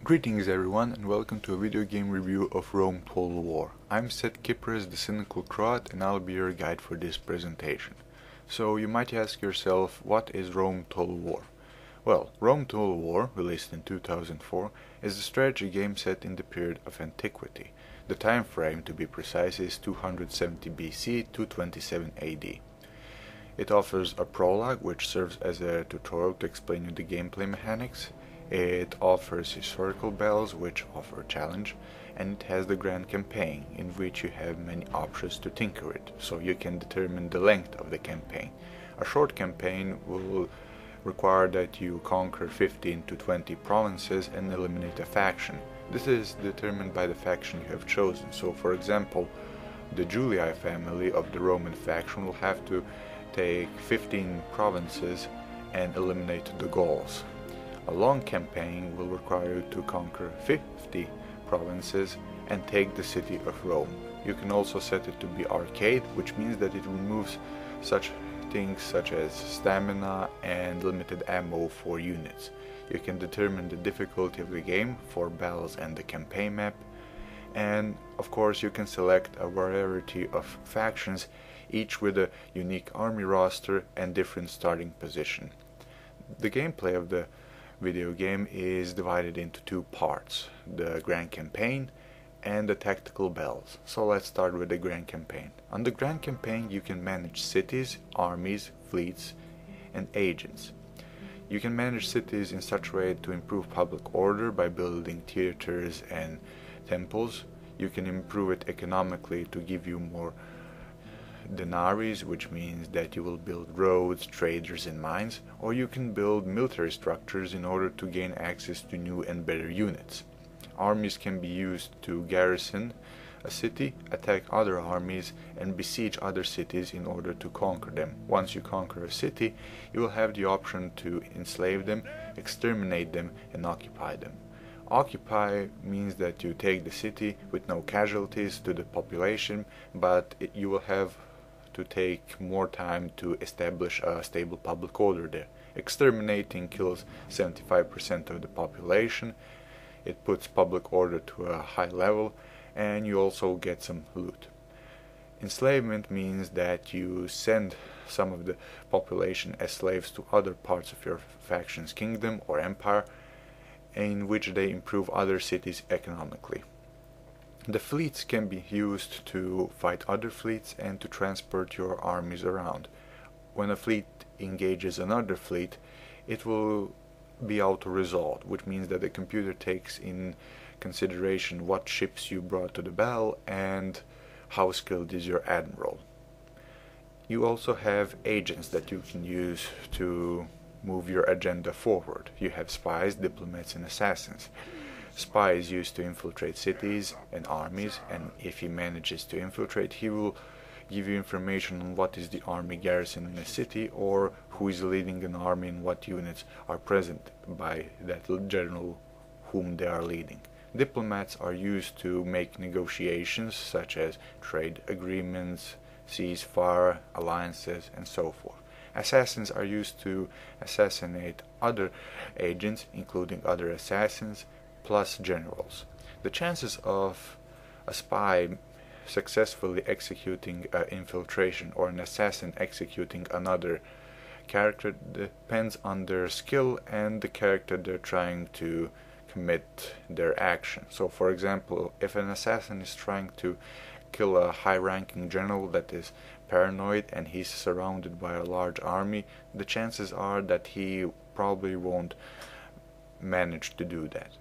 Greetings everyone and welcome to a video game review of Rome Total War. I'm Seth Kiparis, the cynical Croat, and I'll be your guide for this presentation. So you might ask yourself, what is Rome Total War? Well, Rome Total War, released in 2004, is a strategy game set in the period of antiquity. The time frame, to be precise, is 270 BC to 27 AD. It offers a prologue, which serves as a tutorial to explain you the gameplay mechanics. It offers historical battles, which offer a challenge, and it has the grand campaign, in which you have many options to tinker it, so you can determine the length of the campaign. A short campaign will require that you conquer 15 to 20 provinces and eliminate a faction. This is determined by the faction you have chosen, so for example, the Julii family of the Roman faction will have to take 15 provinces and eliminate the Gauls. A long campaign will require you to conquer 50 provinces and take the city of Rome. You can also set it to be arcade, which means that it removes such things such as stamina and limited ammo for units. You can determine the difficulty of the game for battles and the campaign map, and of course you can select a variety of factions, each with a unique army roster and different starting position. The gameplay of the video game is divided into two parts, the grand campaign and the tactical battles. So let's start with the grand campaign. On the grand campaign you can manage cities, armies, fleets and agents. You can manage cities in such a way to improve public order by building theaters and temples. You can improve it economically to give you more denaries, which means that you will build roads, traders and mines, or you can build military structures in order to gain access to new and better units. Armies can be used to garrison a city, attack other armies and besiege other cities in order to conquer them. Once you conquer a city, you will have the option to enslave them, exterminate them and occupy them. Occupy means that you take the city with no casualties to the population, but you will have to take more time to establish a stable public order there. Exterminating kills 75% of the population, it puts public order to a high level, and you also get some loot. Enslavement means that you send some of the population as slaves to other parts of your faction's kingdom or empire, in which they improve other cities economically. The fleets can be used to fight other fleets and to transport your armies around. When a fleet engages another fleet, it will be auto-resolved, which means that the computer takes in consideration what ships you brought to the battle and how skilled is your admiral. You also have agents that you can use to move your agenda forward. You have spies, diplomats and assassins. Spy is used to infiltrate cities and armies, and if he manages to infiltrate, he will give you information on what is the army garrison in a city, or who is leading an army and what units are present by that general whom they are leading. Diplomats are used to make negotiations such as trade agreements, ceasefire, alliances and so forth. Assassins are used to assassinate other agents, including other assassins, plus generals. The chances of a spy successfully executing an infiltration or an assassin executing another character depends on their skill and the character they're trying to commit their action. So for example, if an assassin is trying to kill a high-ranking general that is paranoid and he's surrounded by a large army, the chances are that he probably won't manage to do that.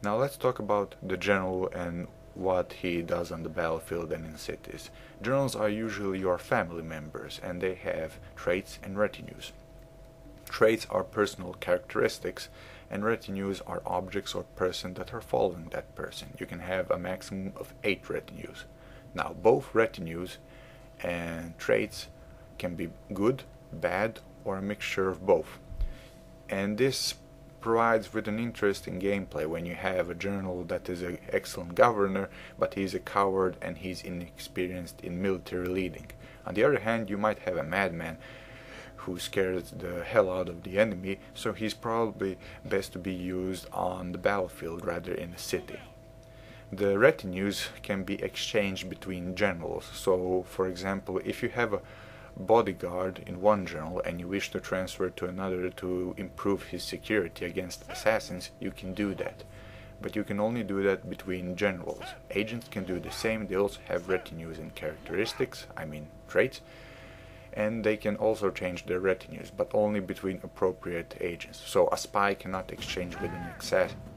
Now let's talk about the general and what he does on the battlefield and in cities. Generals are usually your family members and they have traits and retinues. Traits are personal characteristics and retinues are objects or persons that are following that person. You can have a maximum of 8 retinues. Now both retinues and traits can be good, bad or a mixture of both. And this provides with an interesting gameplay when you have a general that is an excellent governor, but he's a coward and he's inexperienced in military leading. On the other hand, you might have a madman who scares the hell out of the enemy, so he's probably best to be used on the battlefield rather in a city. The retinues can be exchanged between generals, so for example, if you have a bodyguard in one general and you wish to transfer to another to improve his security against assassins, you can do that. But you can only do that between generals. Agents can do the same, they also have retinues and characteristics, I mean traits, and they can also change their retinues, but only between appropriate agents. So a spy cannot exchange with an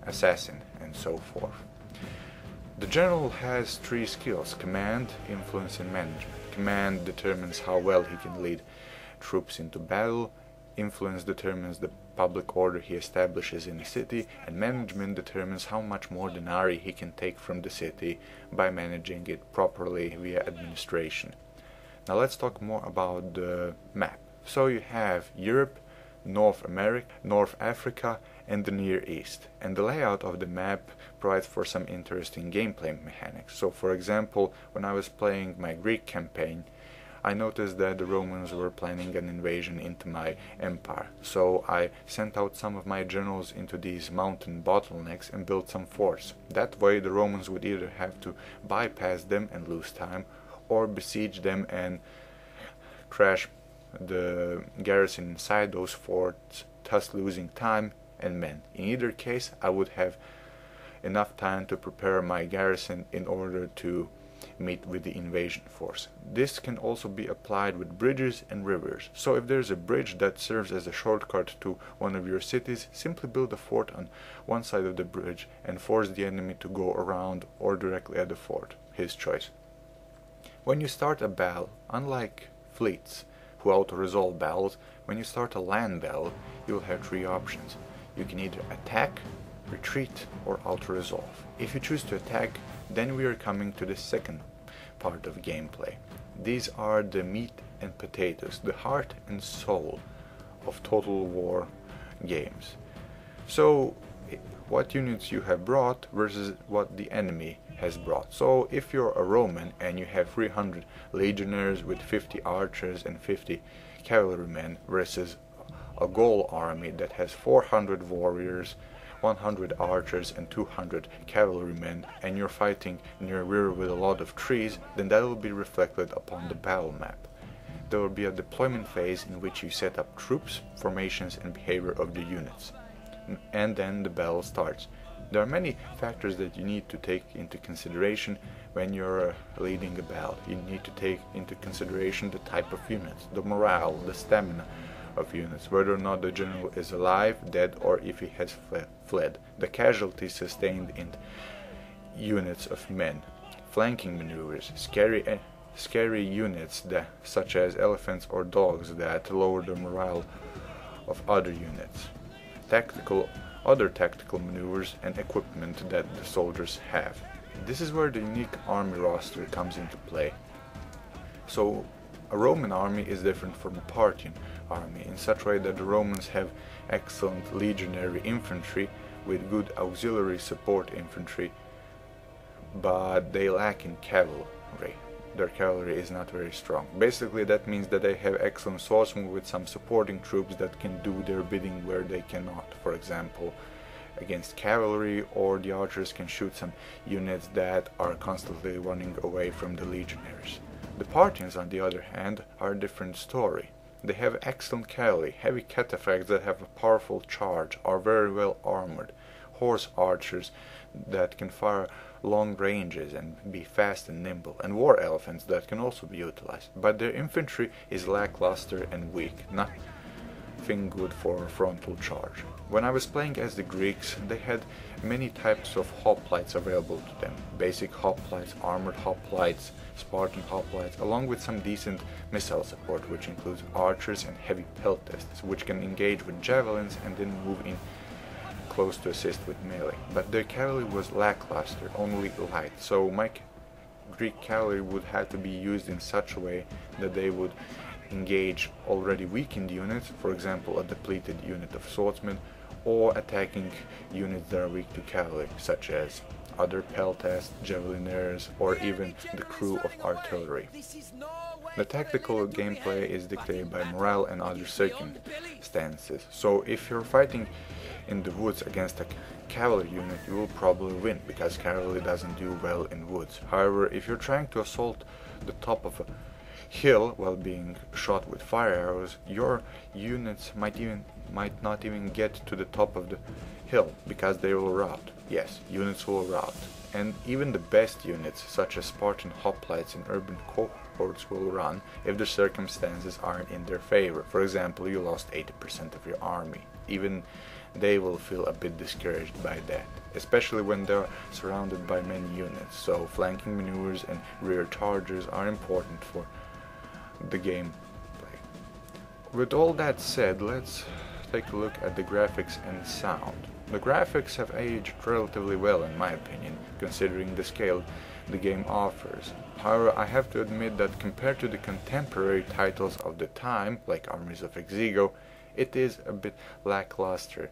assassin, and so forth. The general has 3 skills: command, influence, and management. Command determines how well he can lead troops into battle, influence determines the public order he establishes in a city, and management determines how much more denarii he can take from the city by managing it properly via administration. Now let's talk more about the map. So you have Europe, North America, North Africa, and the Near East. And the layout of the map provides for some interesting gameplay mechanics. So for example, when I was playing my Greek campaign, I noticed that the Romans were planning an invasion into my empire. So I sent out some of my generals into these mountain bottlenecks and built some forts. That way the Romans would either have to bypass them and lose time, or besiege them and crash the garrison inside those forts, thus losing time and men. In either case, I would have enough time to prepare my garrison in order to meet with the invasion force. This can also be applied with bridges and rivers. So if there's a bridge that serves as a shortcut to one of your cities, simply build a fort on one side of the bridge and force the enemy to go around or directly at the fort, his choice. When you start a battle, unlike fleets who auto-resolve battles, when you start a land battle, you'll have 3 options. You can either attack, retreat, or auto-resolve. If you choose to attack, then we are coming to the second part of gameplay. These are the meat and potatoes, the heart and soul of Total War games. So what units you have brought versus what the enemy has brought. So if you're a Roman and you have 300 legionnaires with 50 archers and 50 cavalrymen versus a Gaul army that has 400 warriors, 100 archers and 200 cavalrymen, and you're fighting near a river with a lot of trees, then that will be reflected upon the battle map. There will be a deployment phase in which you set up troops, formations and behavior of the units. And then the battle starts. There are many factors that you need to take into consideration when you're leading a battle. You need to take into consideration the type of units, the morale, the stamina of units, whether or not the general is alive, dead, or if he has fled, the casualties sustained in units of men, flanking maneuvers, scary units such as elephants or dogs that lower the morale of other units, other tactical maneuvers and equipment that the soldiers have. This is where the unique army roster comes into play. So a Roman army is different from a Parthian army in such a way that the Romans have excellent legionary infantry with good auxiliary support infantry, but they lack in cavalry. Their cavalry is not very strong. Basically that means that they have excellent swordsmen with some supporting troops that can do their bidding where they cannot. For example, against cavalry, or the archers can shoot some units that are constantly running away from the legionaries. The Parthians, on the other hand, are a different story. They have excellent cavalry, heavy cataphracts that have a powerful charge, are very well armored, horse archers that can fire long ranges and be fast and nimble, and war elephants that can also be utilized. But their infantry is lackluster and weak, nothing good for a frontal charge. When I was playing as the Greeks, they had many types of hoplites available to them. Basic hoplites, armored hoplites, Spartan hoplites, along with some decent missile support, which includes archers and heavy peltists, which can engage with javelins and then move in close to assist with melee. But their cavalry was lackluster, only light, so my Greek cavalry would have to be used in such a way that they would engage already weakened units, for example a depleted unit of swordsmen, or attacking units that are weak to cavalry, such as other peltasts, javelineers, or even the crew of artillery. The tactical gameplay is dictated by morale and other circumstances, so if you're fighting in the woods against a cavalry unit, you will probably win, because cavalry doesn't do well in woods. However, if you're trying to assault the top of a hill while being shot with fire arrows, your units might not even get to the top of the hill, because they will rout. Yes, units will rout. And even the best units, such as Spartan hoplites and urban cohorts, will run if the circumstances aren't in their favor. For example, you lost 80% of your army. Even they will feel a bit discouraged by that, especially when they're surrounded by many units. So flanking maneuvers and rear charges are important for the gameplay. With all that said, let's take a look at the graphics and sound. The graphics have aged relatively well in my opinion, considering the scale the game offers. However, I have to admit that compared to the contemporary titles of the time, like Armies of Exego, it is a bit lackluster.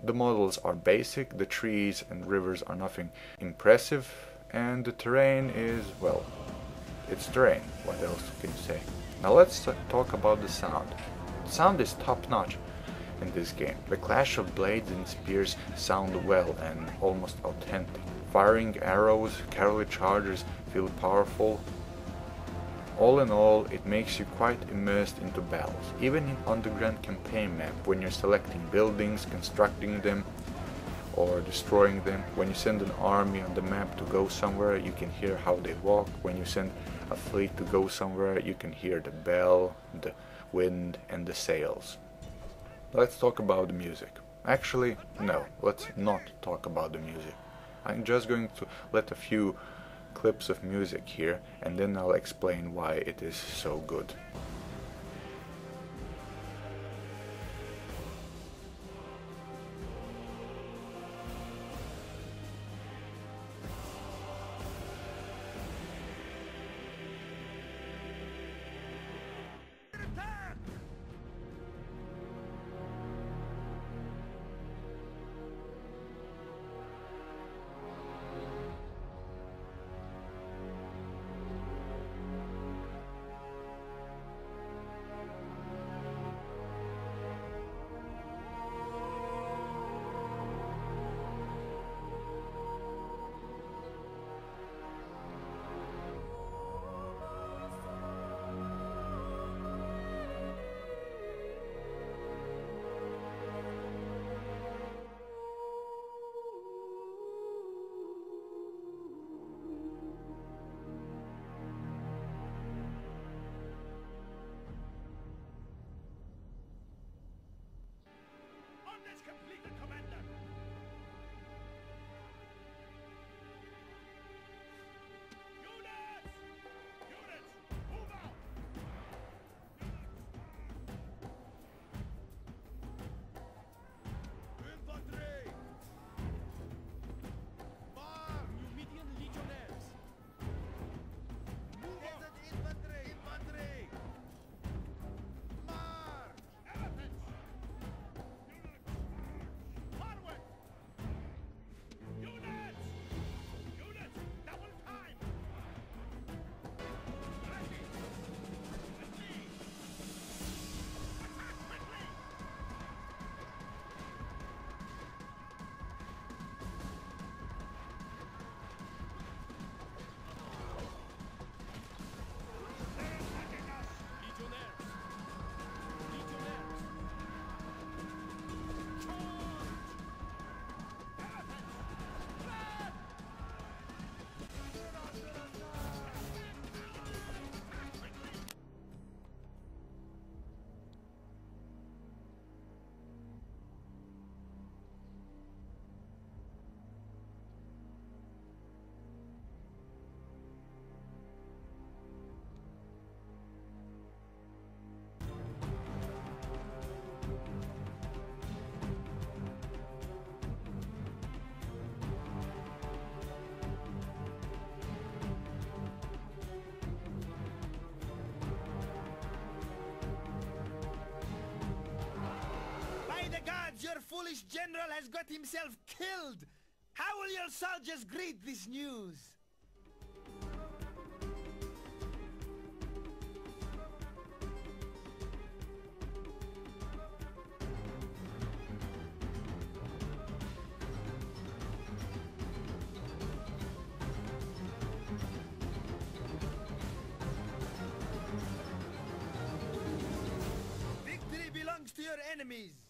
The models are basic, the trees and rivers are nothing impressive, and the terrain is, well, it's terrain. What else can you say? Now let's talk about the sound. The sound is top-notch in this game. The clash of blades and spears sound well and almost authentic. Firing arrows, cavalry chargers feel powerful. All in all, it makes you quite immersed into battles, even on the Grand Campaign map, when you're selecting buildings, constructing them, or destroying them. When you send an army on the map to go somewhere, you can hear how they walk. When you send a fleet to go somewhere, you can hear the bell, the wind, and the sails. Let's talk about the music. Actually, no, let's not talk about the music. I'm just going to let a few clips of music here, and then I'll explain why it is so good. Completed, Commander! Units! Units! Move out! Infantry! March! Numidian legionnaires! Move out! Infantry! Infantry! March! Elephants! Forward! Units! Units! Double time! Ready! Quickly! Attack quickly! They're attacking us! Legionnaires! Legionnaires! Charge! Elephants! Flat! By the gods, your foolish general has got himself killed! How will your soldiers greet this news? belongs to your enemies.